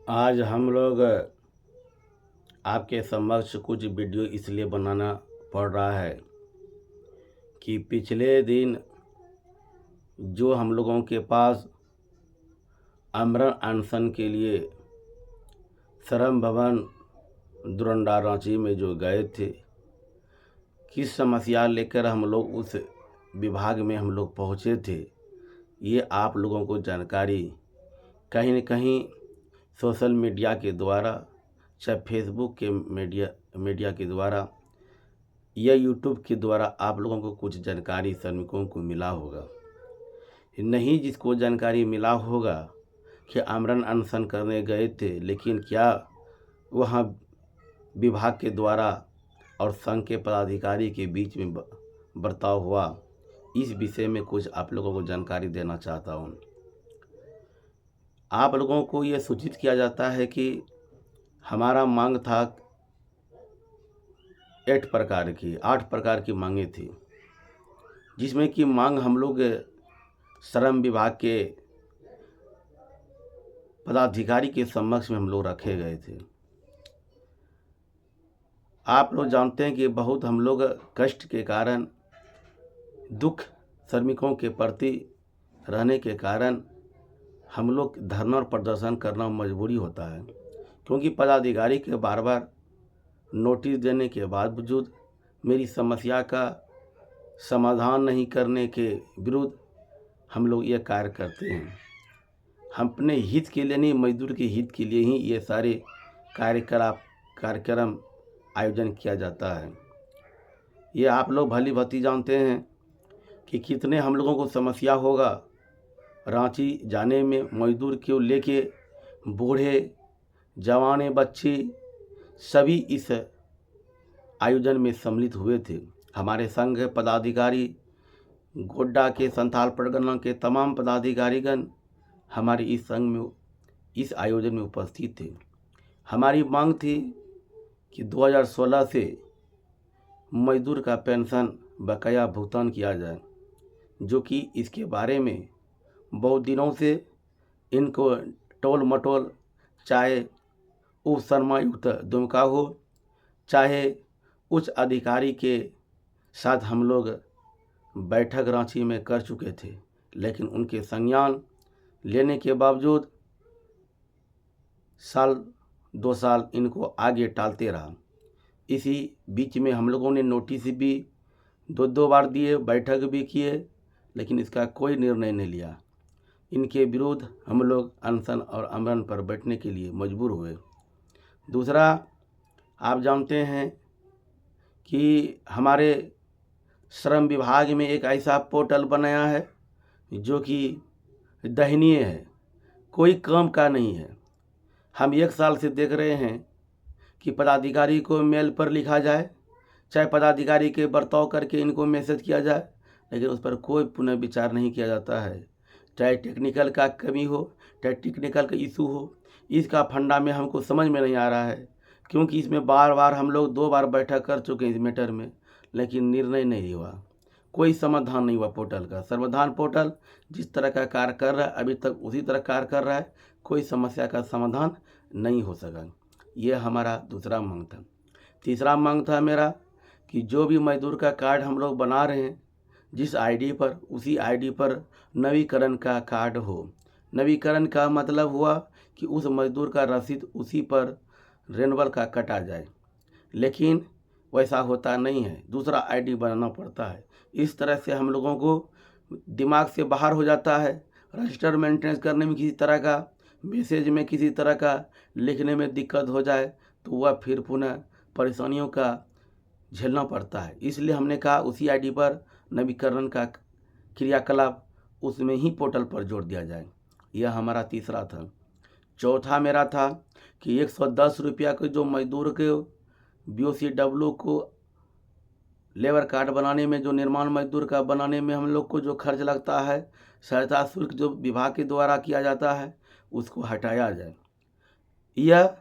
आज हम लोग आपके समक्ष कुछ वीडियो इसलिए बनाना पड़ रहा है कि पिछले दिन जो हम लोगों के पास आमरण अनशन के लिए श्रम भवन दुरंडा रांची में जो गए थे, किस समस्या लेकर हम लोग उस विभाग में हम लोग पहुँचे थे, ये आप लोगों को जानकारी कहीं न कहीं सोशल मीडिया के द्वारा, चाहे फेसबुक के मीडिया के द्वारा या यूट्यूब के द्वारा आप लोगों को कुछ जानकारी श्रमिकों को मिला होगा। नहीं जिसको जानकारी मिला होगा कि आमरण अनशन करने गए थे, लेकिन क्या वहाँ विभाग के द्वारा और संघ के पदाधिकारी के बीच में बर्ताव हुआ, इस विषय में कुछ आप लोगों को जानकारी देना चाहता हूँ। आप लोगों को ये सूचित किया जाता है कि हमारा मांग था 8 प्रकार की मांगें थी, जिसमें कि मांग हम लोग श्रम विभाग के पदाधिकारी के समक्ष में हम लोग रखे गए थे। आप लोग जानते हैं कि बहुत हम लोग कष्ट के कारण, दुख श्रमिकों के प्रति रहने के कारण हम लोग धरना और प्रदर्शन करना मजबूरी होता है, क्योंकि पदाधिकारी के बार बार नोटिस देने के बावजूद मेरी समस्या का समाधान नहीं करने के विरुद्ध हम लोग ये कार्य करते हैं। हम अपने हित के लिए नहीं, मजदूर के हित के लिए ही ये सारे कार्यक्रम आयोजन किया जाता है। ये आप लोग भली भांति जानते हैं कि कितने हम लोगों को समस्या होगा रांची जाने में। मजदूर को लेके बूढ़े जवान बच्चे सभी इस आयोजन में सम्मिलित हुए थे। हमारे संघ पदाधिकारी, गोड्डा के संथाल परगना के तमाम पदाधिकारीगण हमारे इस संघ में, इस आयोजन में उपस्थित थे। हमारी मांग थी कि 2016 से मजदूर का पेंशन बकाया भुगतान किया जाए, जो कि इसके बारे में बहुत दिनों से इनको टोल मटोल, चाहे उप शर्मायुक्त दुमका हो, चाहे उच्च अधिकारी के साथ हम लोग बैठक रांची में कर चुके थे, लेकिन उनके संज्ञान लेने के बावजूद साल 2 साल इनको आगे टालते रहा। इसी बीच में हम लोगों ने नोटिस भी 2 बार दिए, बैठक भी किए, लेकिन इसका कोई निर्णय नहीं लिया। इनके विरुद्ध हम लोग अनशन और आमरण पर बैठने के लिए मजबूर हुए। दूसरा, आप जानते हैं कि हमारे श्रम विभाग में एक ऐसा पोर्टल बनाया है जो कि दयनीय है, कोई काम का नहीं है। हम 1 साल से देख रहे हैं कि पदाधिकारी को मेल पर लिखा जाए, चाहे पदाधिकारी के बर्ताव करके इनको मैसेज किया जाए, लेकिन उस पर कोई पुनः विचार नहीं किया जाता है। चाहे टेक्निकल का कमी हो, चाहे टेक्निकल का इशू हो, इसका फंडा में हमको समझ में नहीं आ रहा है, क्योंकि इसमें बार बार हम लोग 2 बार बैठक कर चुके हैं इस मैटर में, लेकिन निर्णय नहीं हुआ, कोई समाधान नहीं हुआ। पोर्टल का समाधान, पोर्टल जिस तरह का कार्य कर रहा है अभी तक उसी तरह कार्य कर रहा है, कोई समस्या का समाधान नहीं हो सका। ये हमारा दूसरा मांग था। तीसरा मांग था मेरा कि जो भी मजदूर का कार्ड हम लोग बना रहे हैं, जिस आईडी पर, उसी आईडी पर नवीकरण का कार्ड हो। नवीकरण का मतलब हुआ कि उस मजदूर का रसीद उसी पर रेनवल का कटा जाए, लेकिन वैसा होता नहीं है, दूसरा आईडी बनाना पड़ता है। इस तरह से हम लोगों को दिमाग से बाहर हो जाता है। रजिस्टर मेंटेनेंस करने में किसी तरह का, मैसेज में किसी तरह का लिखने में दिक्कत हो जाए तो वह फिर पुनः परेशानियों का झेलना पड़ता है। इसलिए हमने कहा उसी आईडी पर नवीकरण का क्रियाकलाप उसमें ही पोर्टल पर जोड़ दिया जाए। यह हमारा तीसरा था। चौथा मेरा था कि 110 रुपया के जो मजदूर के BOCW को लेबर कार्ड बनाने में, जो निर्माण मजदूर का बनाने में हम लोग को जो खर्च लगता है, सहायता शुल्क जो विभाग के द्वारा किया जाता है, उसको हटाया जाए। यह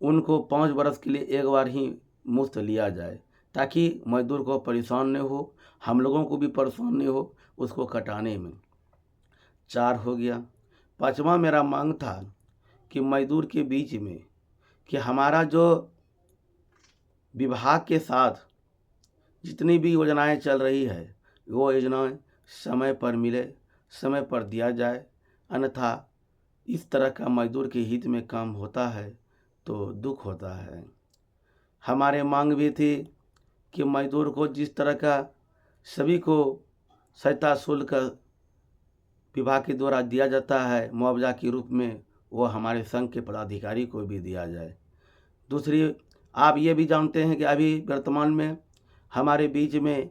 उनको 5 वर्ष के लिए एक बार ही मुफ्त लिया जाए, ताकि मजदूर को परेशान नहीं हो, हम लोगों को भी परेशान नहीं हो उसको कटाने में। 4 हो गया। 5वां मेरा मांग था कि मज़दूर के बीच में कि हमारा जो विभाग के साथ जितनी भी योजनाएं चल रही है वो योजनाएं समय पर मिले, समय पर दिया जाए, अन्यथा इस तरह का मज़दूर के हित में काम होता है तो दुख होता है। हमारे मांग भी थी कि मज़दूर को जिस तरह का सभी को सहायता शुल्क विभाग के द्वारा दिया जाता है मुआवजा के रूप में, वो हमारे संघ के पदाधिकारी को भी दिया जाए। दूसरी, आप ये भी जानते हैं कि अभी वर्तमान में हमारे बीच में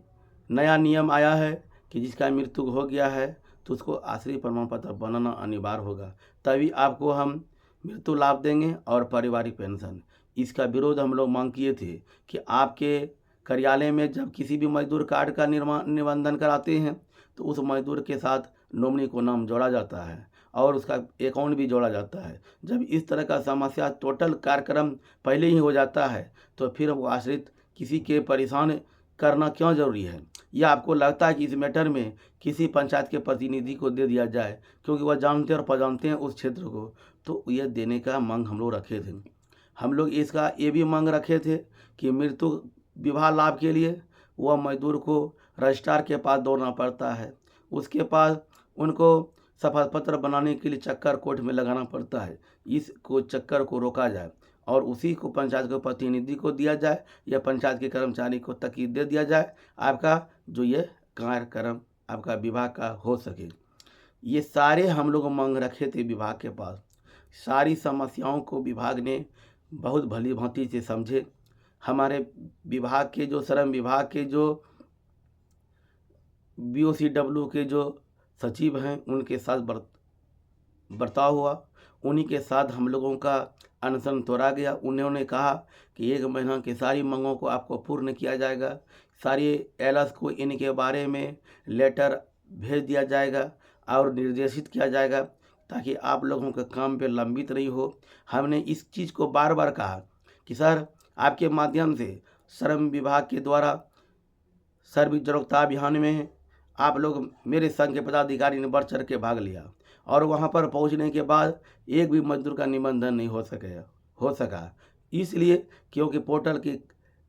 नया नियम आया है कि जिसका मृत्यु हो गया है तो उसको आश्रित प्रमाण पत्र बनाना अनिवार्य होगा, तभी आपको हम मृत्यु लाभ देंगे और पारिवारिक पेंशन। इसका विरोध हम लोग मांग किए थे कि आपके कार्यालय में जब किसी भी मजदूर कार्ड का निबंधन कराते हैं तो उस मजदूर के साथ नॉमिनी को नाम जोड़ा जाता है और उसका अकाउंट भी जोड़ा जाता है। जब इस तरह का समस्या टोटल कार्यक्रम पहले ही हो जाता है तो फिर वो आश्रित किसी के परेशान करना क्यों ज़रूरी है। या आपको लगता है कि इस मैटर में किसी पंचायत के प्रतिनिधि को दे दिया जाए क्योंकि वह जानते और पहचानते हैं उस क्षेत्र को, तो यह देने का मांग हम लोग रखे थे। हम लोग इसका ये भी मांग रखे थे कि मृत्यु विवाह लाभ के लिए वह मजदूर को रजिस्ट्रार के पास दौड़ना पड़ता है, उसके पास उनको शपथ पत्र बनाने के लिए चक्कर कोर्ट में लगाना पड़ता है। इसको चक्कर को रोका जाए और उसी को पंचायत के प्रतिनिधि को दिया जाए या पंचायत के कर्मचारी को ताकीद दे दिया जाए, आपका जो ये कार्यक्रम आपका विभाग का हो सके। ये सारे हम लोग मांग रखे थे विभाग के पास। सारी समस्याओं को विभाग ने बहुत भली भांति से समझे। हमारे विभाग के जो श्रम विभाग के जो BOCW के जो सचिव हैं उनके साथ बर्ताव हुआ, उन्हीं के साथ हम लोगों का अनशन तोड़ा गया। उन्होंने कहा कि 1 महीना की सारी मांगों को आपको पूर्ण किया जाएगा, सारी एलएस को इनके बारे में लेटर भेज दिया जाएगा और निर्देशित किया जाएगा ताकि आप लोगों के काम पे लंबित नहीं हो। हमने इस चीज़ को बार बार कहा कि सर आपके माध्यम से श्रम विभाग के द्वारा सर्व जागरूकता अभियान में आप लोग मेरे संघ के पदाधिकारी ने बढ़ चढ़ के भाग लिया और वहां पर पहुंचने के बाद एक भी मजदूर का निबंधन नहीं हो सका, इसलिए क्योंकि पोर्टल के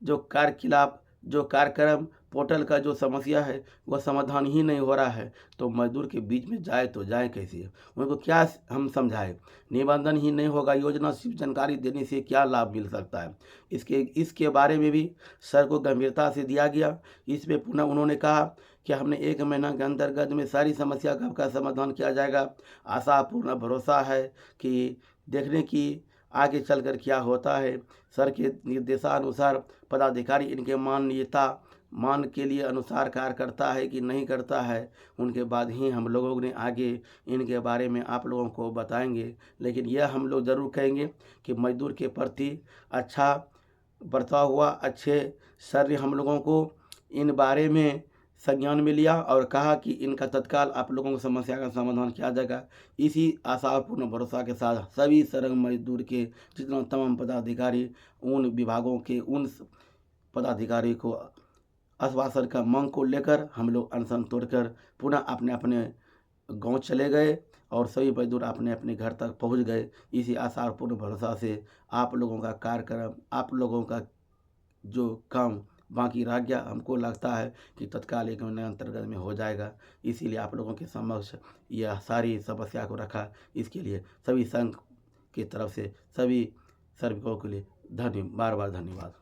जो खिलाफ जो कार्यक्रम पोर्टल का जो समस्या है वह समाधान ही नहीं हो रहा है। तो मजदूर के बीच में जाए तो जाए कैसे, उनको क्या हम समझाए। निबंधन ही नहीं होगा, योजना सिर्फ जानकारी देने से क्या लाभ मिल सकता है। इसके बारे में भी सर को गंभीरता से दिया गया। इसमें पुनः उन्होंने कहा कि हमने 1 महीना के अंतर्गत में सारी समस्या का समाधान किया जाएगा। आशा पूर्ण भरोसा है कि देखने की आगे चलकर क्या होता है। सर के निर्देशानुसार पदाधिकारी इनके मान के लिए अनुसार कार्य करता है कि नहीं करता है, उनके बाद ही हम लोगों ने आगे इनके बारे में आप लोगों को बताएंगे। लेकिन यह हम लोग ज़रूर कहेंगे कि मजदूर के प्रति अच्छा बर्ताव हुआ। अच्छे सर ने हम लोगों को इन बारे में संज्ञान में लिया और कहा कि इनका तत्काल आप लोगों की समस्या का समाधान किया जाएगा। इसी आशापूर्ण भरोसा के साथ सभी श्रम मजदूर के जितना तमाम पदाधिकारी उन विभागों के उन पदाधिकारी को आश्वासन का मांग को लेकर हम लोग अनशन तोड़कर पुनः अपने अपने गांव चले गए और सभी मजदूर अपने अपने घर तक पहुंच गए। इसी आशापूर्ण भरोसा से आप लोगों का कार्यक्रम, आप लोगों का जो काम बाकी रह गया, हमको लगता है कि तत्काल 1 महीने अंतर्गत में हो जाएगा। इसीलिए आप लोगों के समक्ष यह सारी समस्या को रखा। इसके लिए सभी संघ की तरफ से सभी श्रमिकों के लिए बार बार धन्यवाद।